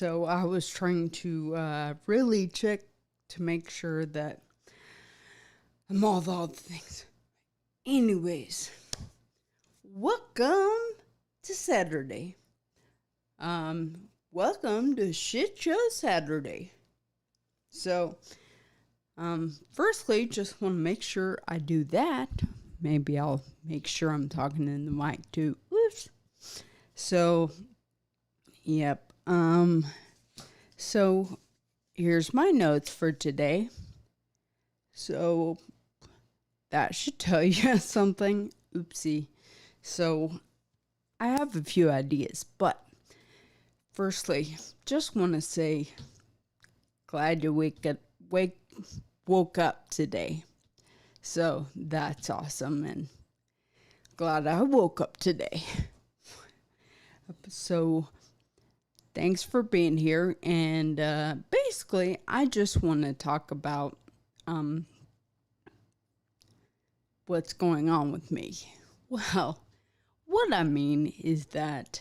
So I was trying to really check to make sure that I'm all the things. Anyways, welcome to Saturday. Welcome to Shit Show Saturday. So, firstly, just want to make sure I do that. Maybe I'll make sure I'm talking in the mic too. Oops. So, yep. So here's my notes for today. So that should tell you something. Oopsie. So I have a few ideas, but firstly, just want to say glad you woke up today. So that's awesome, and glad I woke up today. So thanks for being here, and basically I just want to talk about what's going on with me. Well, what I mean is that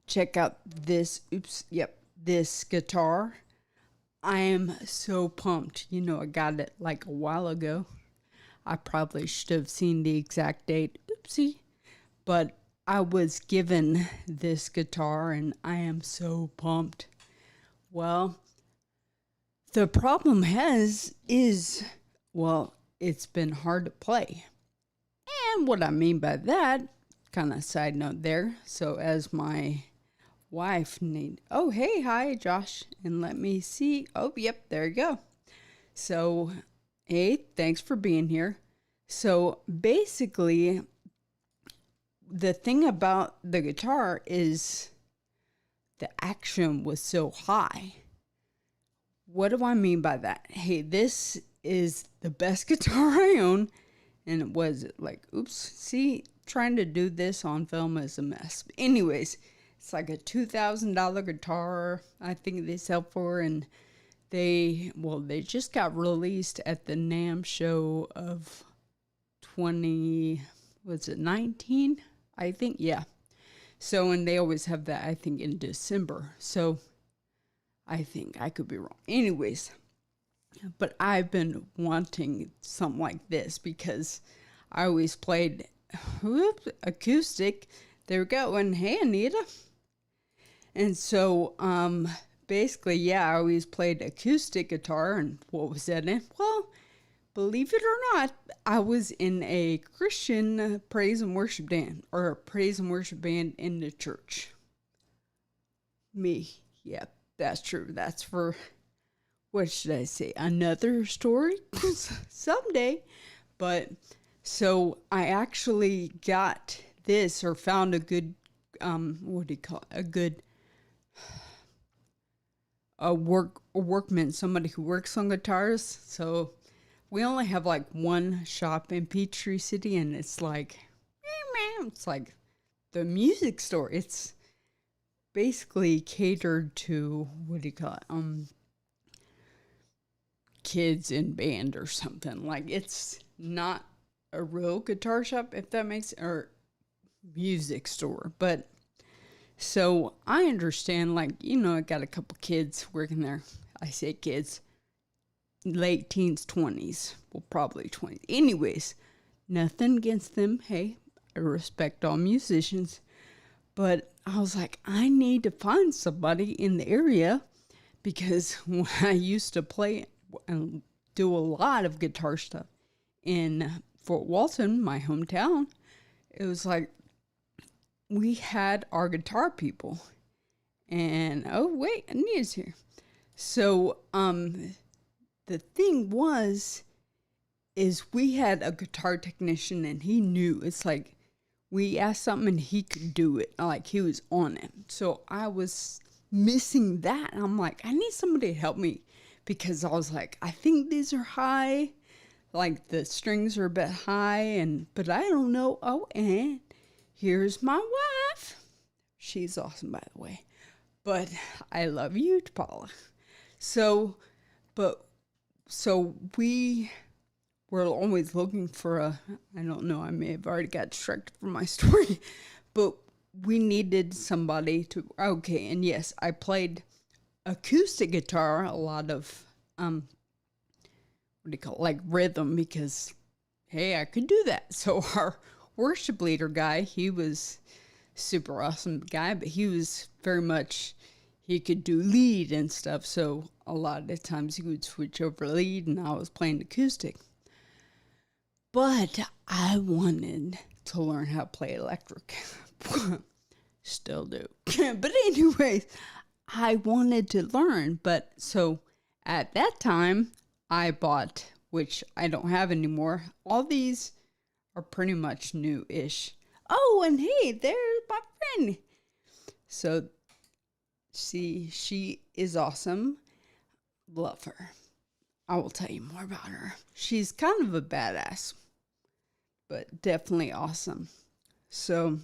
check out this this guitar. I am so pumped. I got it like a while ago. I probably should have seen the exact date. Oopsie. But I was given this guitar and I am so pumped. Well, the problem is it's been hard to play. And what I mean by that, kind of side note there. So as my wife hi Josh, and let me see. Oh, yep, there you go. So, hey, thanks for being here. So basically, the thing about the guitar is the action was so high. What do I mean by that? Hey, this is the best guitar I own. And it was like, oops, see, trying to do this on film is a mess. But anyways, it's like a $2,000 guitar I think they sell for. And they just got released at the NAMM show of 19? I think, yeah. So, and they always have that, I think, in December. So, I think I could be wrong. Anyways, but I've been wanting something like this because I always played acoustic. There we go. And hey, Anita. And so, basically, yeah, I always played acoustic guitar. And what was that in? Well, believe it or not, I was in a Christian praise and worship band, or a praise and worship band in the church. Me. Yeah, that's true. That's for, what should I say, another story someday. But so I actually got this, or found a good, what do you call it? A workman, somebody who works on guitars. So we only have like one shop in Peachtree City, and it's like the music store. It's basically catered to, what do you call it? Kids in band or something. Like, it's not a real guitar shop, if that makes, or music store. But so I understand, like, I got a couple kids working there. I say kids, late teens, 20s. Well, probably 20s. Anyways, nothing against them. Hey, I respect all musicians. But I was like, I need to find somebody in the area, because when I used to play and do a lot of guitar stuff in Fort Walton, my hometown, it was like we had our guitar people. And oh wait, Anita's here. So the thing is we had a guitar technician, and he knew. It's like we asked something and he could do it. Like, he was on it. So I was missing that. I'm like, I need somebody to help me, because I was like, I think these are high. Like, the strings are a bit high, but I don't know. Oh, and here's my wife. She's awesome, by the way. But I love you, Paula. So we were always looking for I don't know, I may have already got distracted from my story, but we needed somebody to, okay, and yes, I played acoustic guitar, a lot of, what do you call it, like rhythm, because, hey, I could do that. So our worship leader guy, he was super awesome guy, but he was very much, he could do lead and stuff. So a lot of the times he would switch over lead and I was playing acoustic. But I wanted to learn how to play electric. Still do. But anyways, I wanted to learn. But so at that time, I bought, which I don't have anymore. All these are pretty much new-ish. Oh, and hey, there's my friend. So, see, she is awesome. Love her. I will tell you more about her. She's kind of a badass, but definitely awesome. So,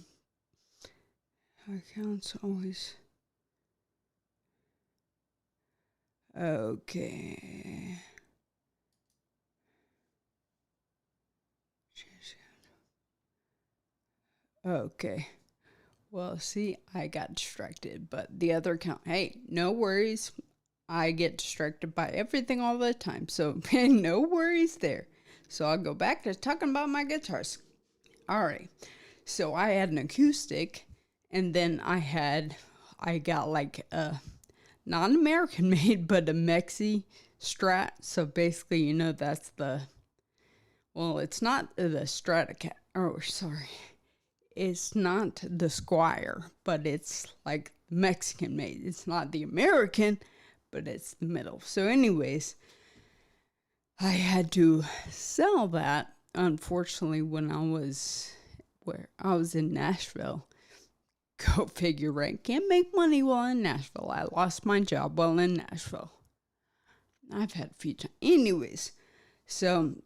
accounts always. Okay. Okay. Well, see, I got distracted, but the other account, hey, no worries. I get distracted by everything all the time, so no worries there. So I'll go back to talking about my guitars. All right. So I had an acoustic, and then I got like a, not an American made, but a Mexi Strat. So basically, you know, that's the, well, it's not the Stratocat. Oh, sorry. It's not the Squire, but it's like Mexican made. It's not the American, but it's the middle. So anyways, I had to sell that, unfortunately, when I was in Nashville. Go figure, right? Can't make money while in Nashville. I lost my job while in Nashville. I've had a few times. Anyways, so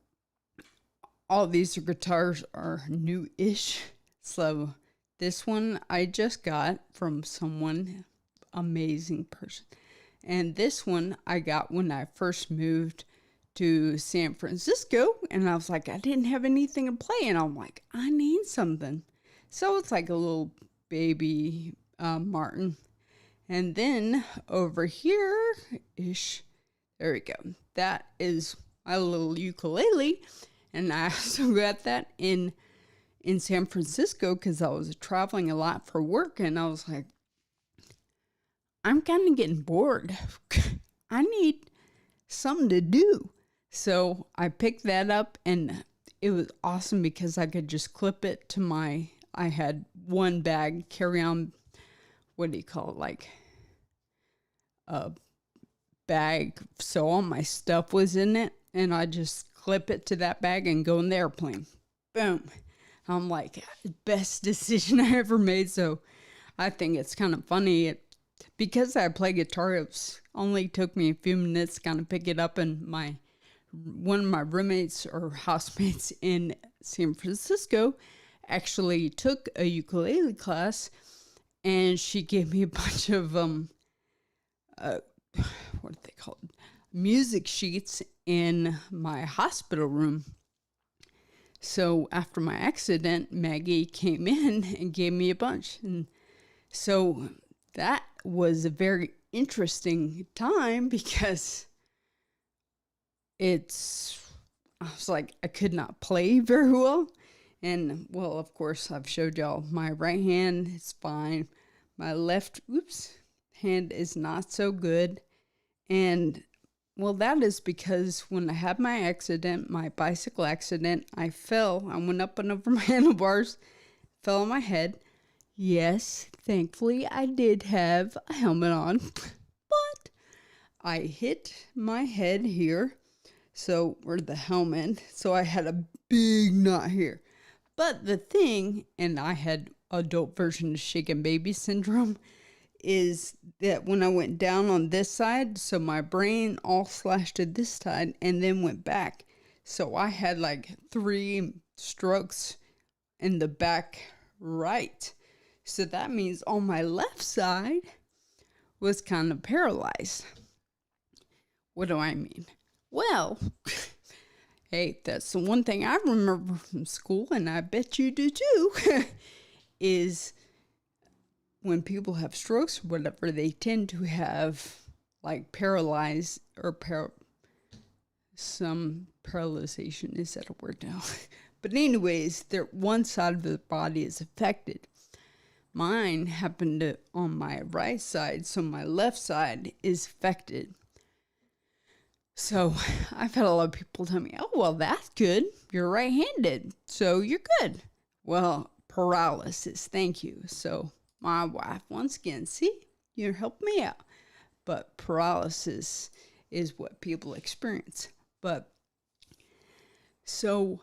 all these guitars are new-ish. So this one I just got from someone, amazing person. And this one I got when I first moved to San Francisco. And I was like, I didn't have anything to play. And I'm like, I need something. So it's like a little baby Martin. And then over here-ish, there we go. That is my little ukulele. And I also got that in San Francisco because I was traveling a lot for work, and I was like, I'm kind of getting bored. I need something to do. So I picked that up, and it was awesome because I could just clip it to I had one bag, carry-on, what do you call it, like a bag, so all my stuff was in it, and I just clip it to that bag and go in the airplane. Boom. I'm like, best decision I ever made. So I think it's kind of funny. Because I play guitar, it only took me a few minutes to kind of pick it up. And one of my roommates or housemates in San Francisco actually took a ukulele class. And she gave me a bunch of, what do they call it? Music sheets in my hospital room. So after my accident, Maggie came in and gave me a bunch. And so that was a very interesting time because I was like, I could not play very well. And well, of course, I've showed y'all my right hand is fine. My left, hand is not so good. And well, that is because when I had my accident, my bicycle accident, I fell. I went up and over my handlebars, fell on my head. Yes, thankfully I did have a helmet on, but I hit my head here, so where the helmet, so I had a big knot here. But the thing, and I had adult version of shaken baby syndrome, is that when I went down on this side, so my brain all slashed to this side and then went back. So I had like 3 strokes in the back right. So that means on my left side was kind of paralyzed. What do I mean? Well, hey, that's the one thing I remember from school, and I bet you do too, is when people have strokes or whatever, they tend to have like paralyzed or some paralyzation. Is that a word now? But anyways, one side of the body is affected. Mine happened to on my right side, so my left side is affected. So I've had a lot of people tell me, oh, well, that's good. You're right-handed, so you're good. Well, paralysis, thank you. So my wife, once again, see, you helped me out. But paralysis is what people experience. But so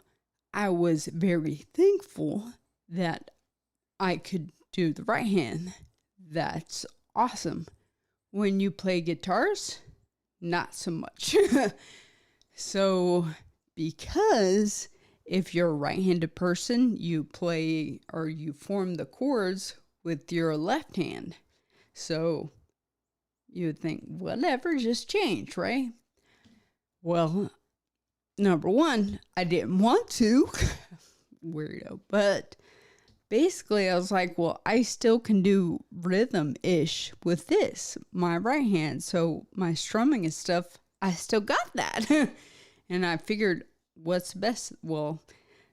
I was very thankful that I could do the right hand. That's awesome. When you play guitars, not so much. So, because if you're a right-handed person, you play or you form the chords with your left hand. So, you would think, whatever, just change, right? Well, number one, I didn't want to. Weirdo. But basically, I was like, well, I still can do rhythm-ish with this, my right hand. So my strumming and stuff, I still got that. And I figured, what's best? Well,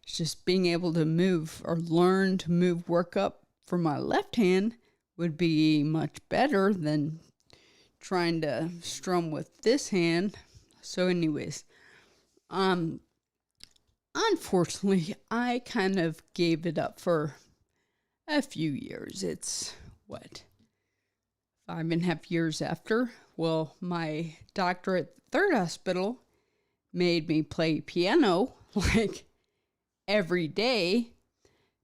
it's just being able to move or learn to move work up for my left hand would be much better than trying to strum with this hand. So anyways, unfortunately, I kind of gave it up for a few years. It's what, 5.5 years after? Well, my doctor at the third hospital made me play piano like every day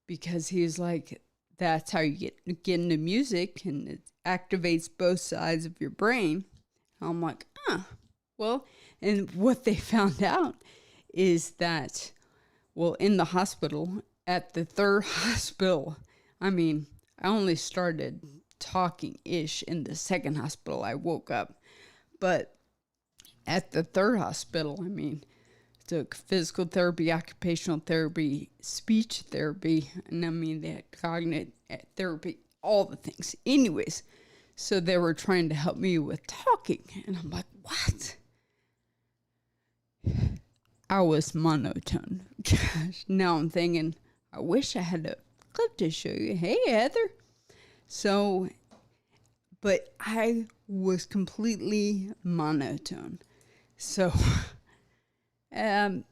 because he's like, that's how you get into music and it activates both sides of your brain. I'm like, well, and what they found out is that, well, in the hospital, at the third hospital, I mean, I only started talking-ish in the second hospital. I woke up. But at the third hospital, I mean, took physical therapy, occupational therapy, speech therapy, and I mean, they had cognitive therapy, all the things. Anyways, so they were trying to help me with talking. And I'm like, what? I was monotone. Gosh, now I'm thinking, I wish I had a clip to show you. Hey, Heather. So, but I was completely monotone. So, you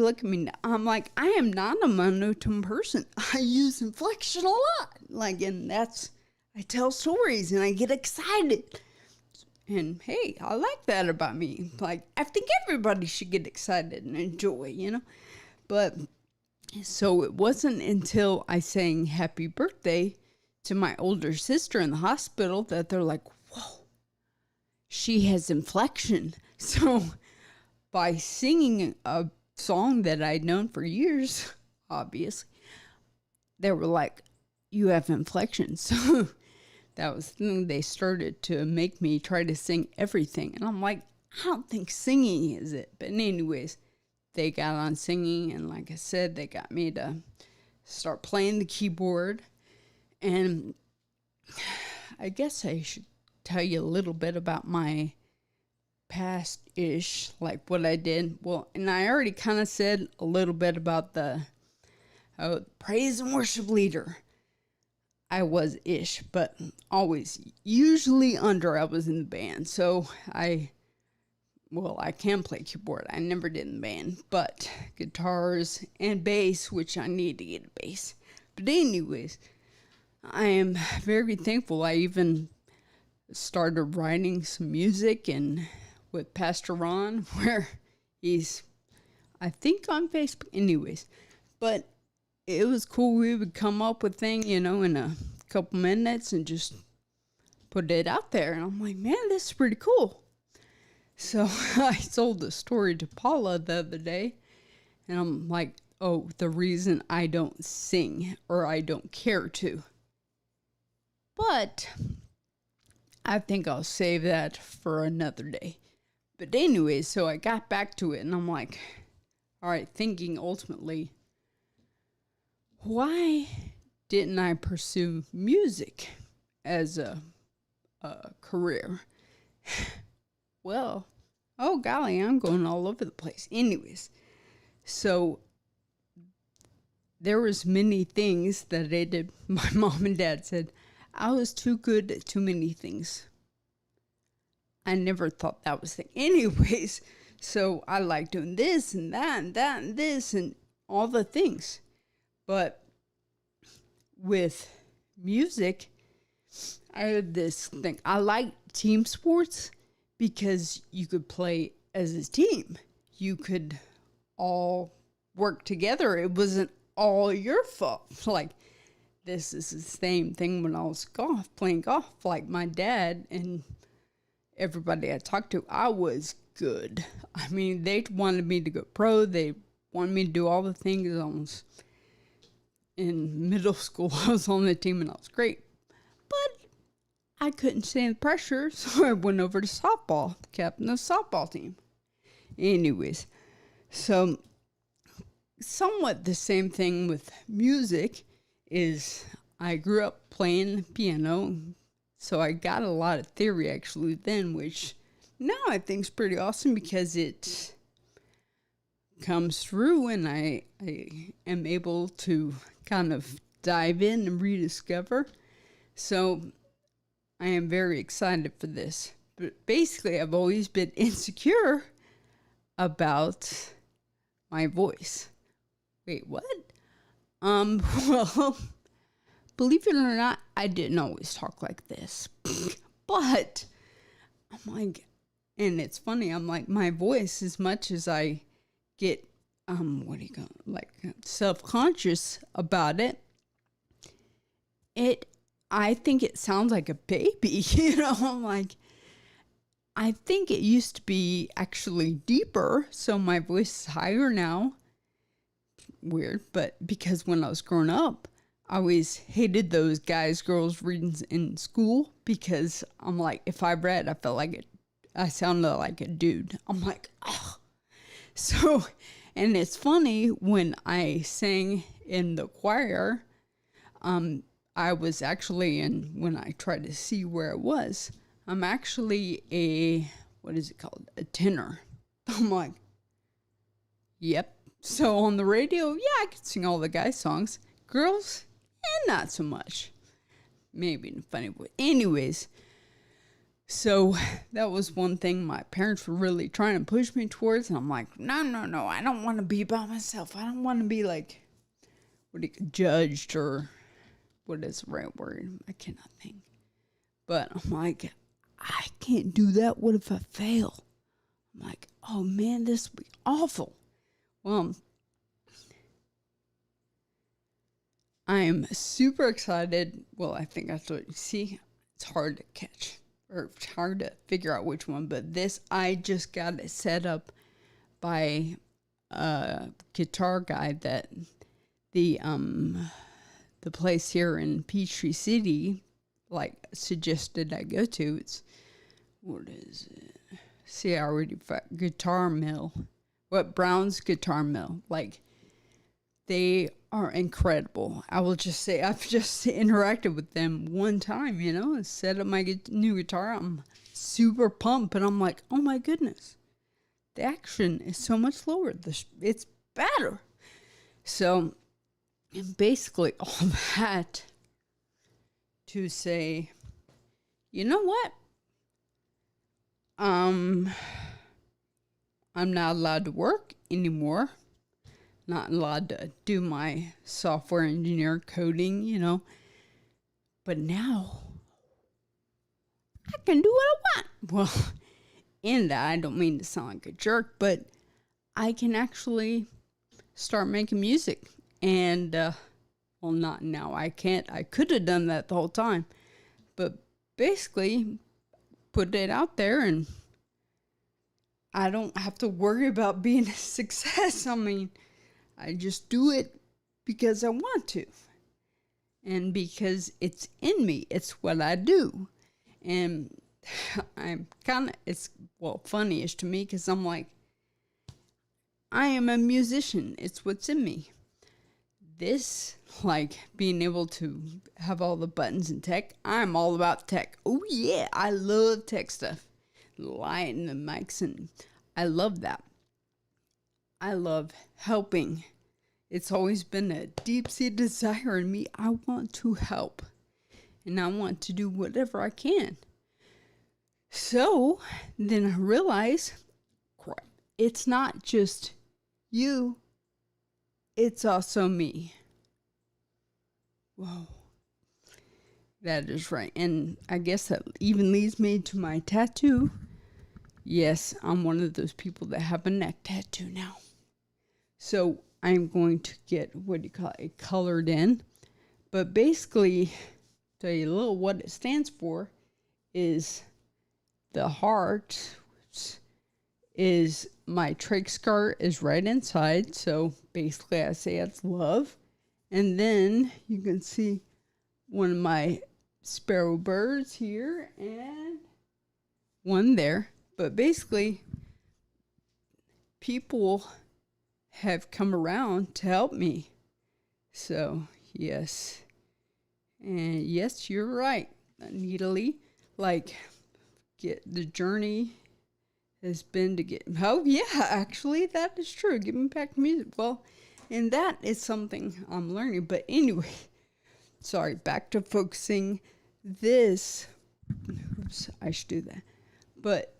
look at me now, I'm like, I am not a monotone person. I use inflection a lot. Like, and that's, I tell stories and I get excited. And hey, I like that about me. Like, I think everybody should get excited and enjoy, you know? But, so it wasn't until I sang happy birthday to my older sister in the hospital that they're like, whoa, she has inflection. So by singing a song that I'd known for years, obviously, they were like, you have inflection. So that was the thing. They started to make me try to sing everything. And I'm like, I don't think singing is it. But anyways, they got on singing. And like I said, they got me to start playing the keyboard. And I guess I should tell you a little bit about my past-ish, like what I did. Well, and I already kind of said a little bit about the praise and worship leader. I was ish, but always, usually under I was in the band. So I can play keyboard. I never did in the band, but guitars and bass, which I need to get a bass. But anyways, I am very thankful. I even started writing some music and with Pastor Ron, where he's, I think, on Facebook. Anyways, but it was cool. We would come up with things, in a couple minutes and just put it out there. And I'm like, man, this is pretty cool. So I told the story to Paula the other day, and I'm like, oh, the reason I don't sing or I don't care to. But I think I'll save that for another day. But anyway, so I got back to it and I'm like, all right, thinking ultimately, why didn't I pursue music? as a career. Well, oh golly, I'm going all over the place. Anyways, so there was many things that I did. My mom and dad said I was too good at too many things. I never thought that was the thing. Anyways, so I like doing this and that and that and this and all the things. But with music, I had this thing. I like team sports because you could play as a team. You could all work together. It wasn't all your fault. Like, this is the same thing when I was playing golf. Like, my dad and everybody I talked to, I was good. I mean, they wanted me to go pro. They wanted me to do all the things. I was in middle school. I was on the team and I was great. But I couldn't stand the pressure, so I went over to softball, captain of the softball team. Anyways, so somewhat the same thing with music is I grew up playing piano, so I got a lot of theory actually then, which now I think is pretty awesome because it comes through and I am able to kind of dive in and rediscover. So I am very excited for this. But basically, I've always been insecure about my voice. Wait, what? Well, believe it or not, I didn't always talk like this. But I'm like, and it's funny, I'm like, my voice, as much as I get, self-conscious about it, I think it sounds like a baby, I'm like, I think it used to be actually deeper, so my voice is higher now. Weird, but because when I was growing up, I always hated those girls readings in school because I'm like, if I read, I felt like I sounded like a dude. I'm like, oh. So, and it's funny, when I sang in the choir, I was actually when I tried to see where it was, I'm actually a tenor. I'm like, yep. So on the radio, yeah, I could sing all the guys' songs. Girls, not so much. Maybe in a funny way. Anyways, so that was one thing my parents were really trying to push me towards. And I'm like, no, I don't want to be by myself. I don't want to be like, judged, or what is the right word? I cannot think. But I'm like, I can't do that. What if I fail? I'm like, oh man, this would be awful. Well, I'm super excited. Well, I think I thought, see, it's hard to catch, or it's hard to figure out which one, but this, I just got it set up by a guitar guy that the place here in Peachtree City, suggested I go to. It's, what is it? See, I already Guitar Mill. Brown's Guitar Mill. They are incredible. I will just say, I've just interacted with them one time, and set up my new guitar. I'm super pumped, and I'm like, oh my goodness, the action is so much lower. It's better. So, and basically all that to say, you know what? I'm not allowed to work anymore. Not allowed to do my software engineer coding, But now I can do what I want. Well, in that, I don't mean to sound like a jerk, but I can actually start making music. And, well, not now. I can't. I could have done that the whole time. But basically, put it out there, and I don't have to worry about being a success. I mean, I just do it because I want to. And because it's in me. It's what I do. And I'm it's funny-ish to me, because I'm like, I am a musician. It's what's in me. this, like being able to have all the buttons and tech, I'm all about tech. Oh yeah, I love tech stuff. Lighting the mics, and I love that. I love helping. It's always been a deep-seated desire in me. I want to help, and I want to do whatever I can. So then I realize, crap, it's not just you, it's also me. Whoa. That is right. And I guess that even leads me to my tattoo. Yes, I'm one of those people that have a neck tattoo now. So I'm going to get, colored in. But basically, tell you a little what it stands for is the heart is my trach scar is right inside. So basically I say it's love. And then you can see one of my sparrow birds here and one there. But basically, people have come around to help me. So, yes. And yes, you're right, Anita-Lee. Like, the journey has been to get... Oh, yeah, actually, that is true. Give me back to music. Well, and that is something I'm learning. But anyway, sorry, back to focusing. This... Oops, I should do that. But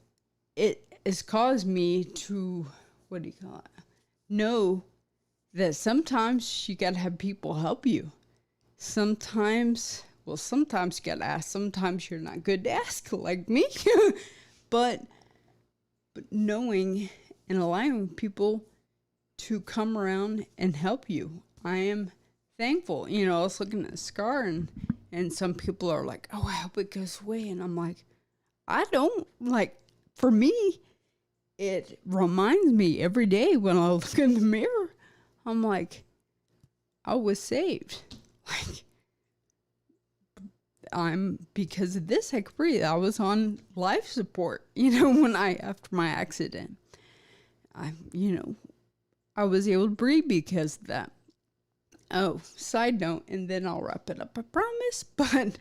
it has caused me to, know that sometimes you gotta have people help you. Sometimes you gotta ask. Sometimes you're not good to ask, like me. but knowing and allowing people to come around and help you. I am thankful. I was looking at the scar and some people are like, oh, I hope it goes away. And I'm like, I don't. Like, for me, it reminds me every day when I look in the mirror, I'm like, I was saved. Like, because of this, I could breathe. I was on life support, after my accident. I was able to breathe because of that. Oh, side note, and then I'll wrap it up, I promise. But,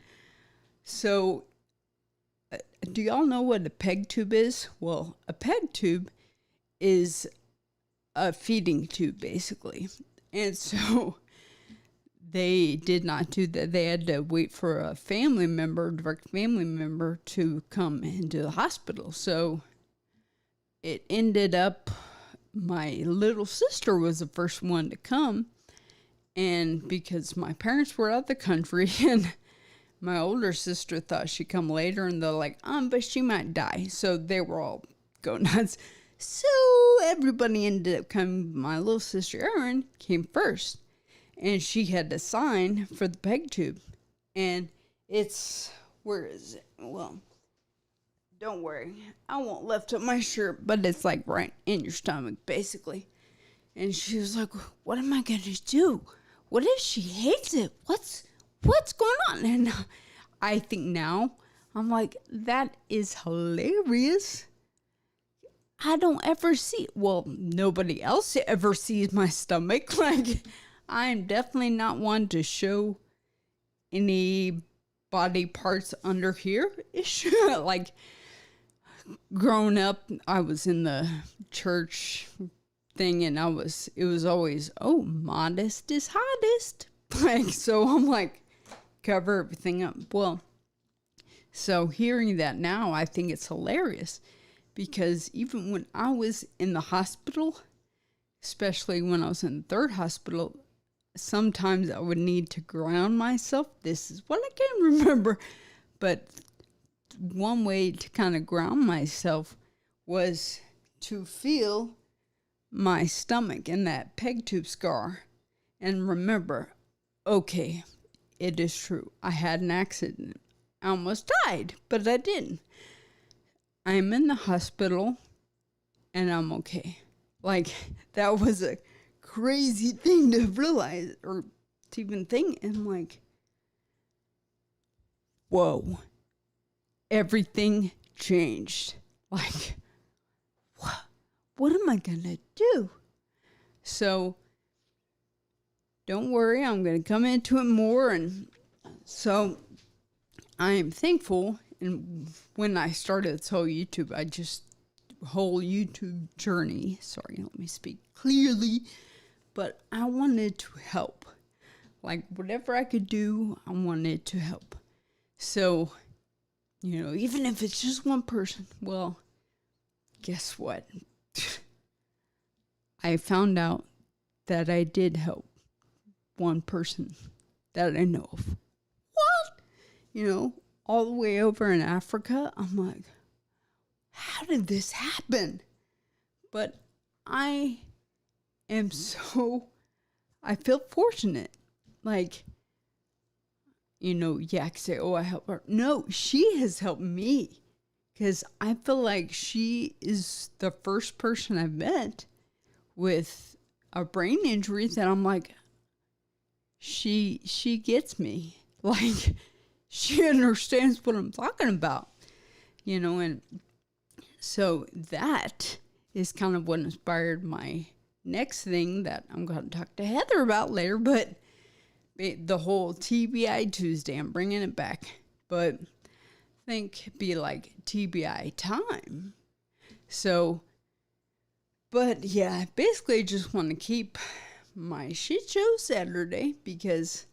so, do y'all know what a peg tube is? Well, a peg tube is a feeding tube, basically. And so they did not do that. They had to wait for a direct family member to come into the hospital. So it ended up, my little sister was the first one to come. And because my parents were out of the country and my older sister thought she'd come later, and they're like, but she might die. So they were all going nuts. So everybody ended up coming. My little sister Erin came first, and she had to sign for the peg tube. And where is it? Well, don't worry, I won't lift up my shirt, but it's like right in your stomach, basically. And she was like, what am I going to do? What if she hates it? What's going on? And I think now, I'm like, that is hilarious. I don't ever nobody else ever sees my stomach. Like, I am definitely not one to show any body parts under here. Like, growing up, I was in the church thing, and it was always, modest is hottest. Like, so I'm like, cover everything up. Well, so hearing that now, I think it's hilarious, because even when I was in the hospital, especially when I was in the third hospital, sometimes I would need to ground myself. This is what I can remember. But one way to kind of ground myself was to feel my stomach and that peg tube scar and remember, okay, it is true. I had an accident. I almost died, but I didn't. I'm in the hospital and I'm okay. Like, that was a crazy thing to realize or to even think. And I'm like, whoa, everything changed. Like, what am I going to do? So don't worry, I'm going to come into it more. And so I am thankful. And when I started this whole YouTube, whole YouTube journey, sorry, let me speak clearly, but I wanted to help. Like, whatever I could do, I wanted to help. So, even if it's just one person, well, guess what? I found out that I did help one person that I know of. What? All the way over in Africa. I'm like, how did this happen? But I feel fortunate. Like, I can say, oh, I helped her. No, she has helped me. Because I feel like she is the first person I've met with a brain injury that I'm like, she gets me. Like, she understands what I'm talking about. And so that is kind of what inspired my next thing that I'm going to talk to Heather about later. But the whole TBI Tuesday, I'm bringing it back. But I think be like TBI time. So, but yeah, I basically just want to keep my shit show Saturday because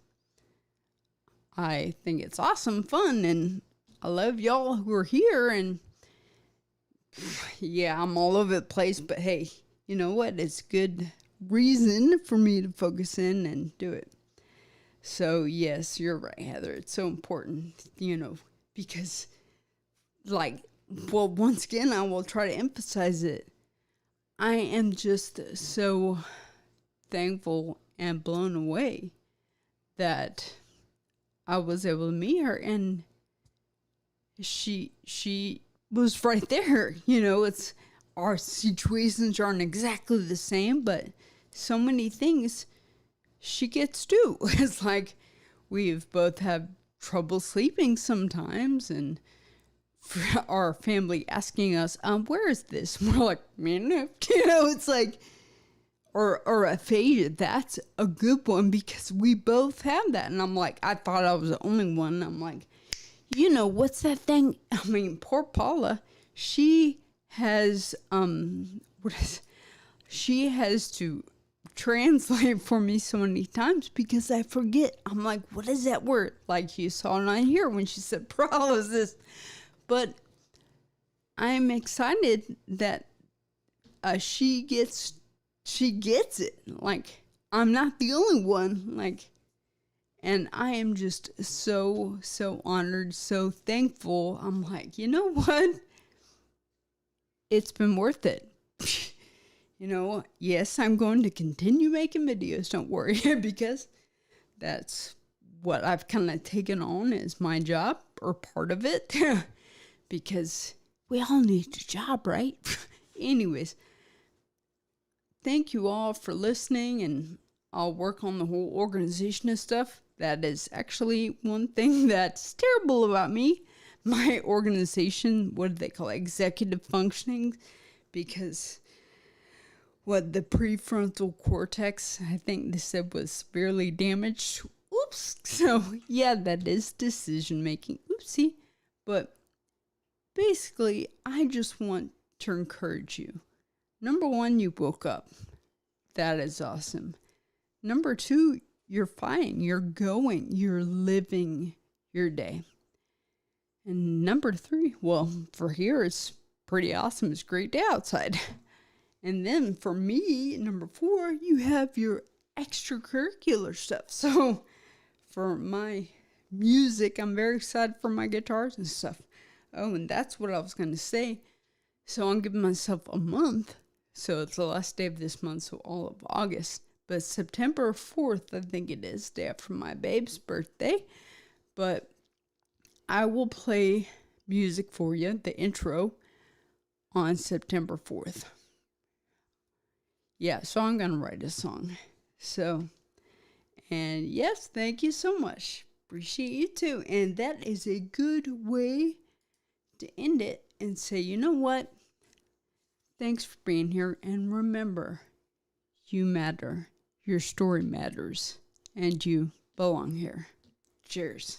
I think it's awesome fun and I love y'all who are here. And yeah, I'm all over the place, but hey, you know what? It's good reason for me to focus in and do it. So yes, you're right, Heather. It's so important, because once again, I will try to emphasize it. I am just so thankful and blown away that I was able to meet her, and she was right there. It's our situations aren't exactly the same, but so many things she gets too. It's like we've both had trouble sleeping sometimes, and for our family asking us, where is this? And we're like, man, it's like, or aphasia. That's a good one because we both have that. And I'm like, I thought I was the only one. I'm like, what's that thing? I mean, poor Paula, she has, she has to translate for me so many times because I forget. I'm like, what is that word? Like you saw it on here when she said paralysis. But I'm excited that she gets it. Like, I'm not the only one. Like, and I am just so honored, so thankful. I'm like, you know what? It's been worth it. Yes, I'm going to continue making videos, don't worry, because that's what I've kind of taken on as my job, or part of it, because we all need a job, right? Anyways, thank you all for listening, and I'll work on the whole organization and stuff. That is actually one thing that's terrible about me. My organization, what do they call it? Executive functioning, because the prefrontal cortex, I think they said, was severely damaged. Oops. So, yeah, that is decision making. Oopsie. But basically, I just want to encourage you. Number one, you woke up. That is awesome. Number two, you're fine. You're going. You're living your day. And number three, well, for here, it's pretty awesome. It's a great day outside. And then for me, number four, you have your extracurricular stuff. So for my music, I'm very excited for my guitars and stuff. Oh, and that's what I was going to say. So I'm giving myself a month. So it's the last day of this month, so all of August. But September 4th, I think it is, day after my babe's birthday. But I will play music for you, the intro, on September 4th. Yeah, so I'm going to write a song. So, and yes, thank you so much. Appreciate you too. And that is a good way to end it and say, you know what? Thanks for being here. And remember, you matter. Your story matters. and you belong here. Cheers.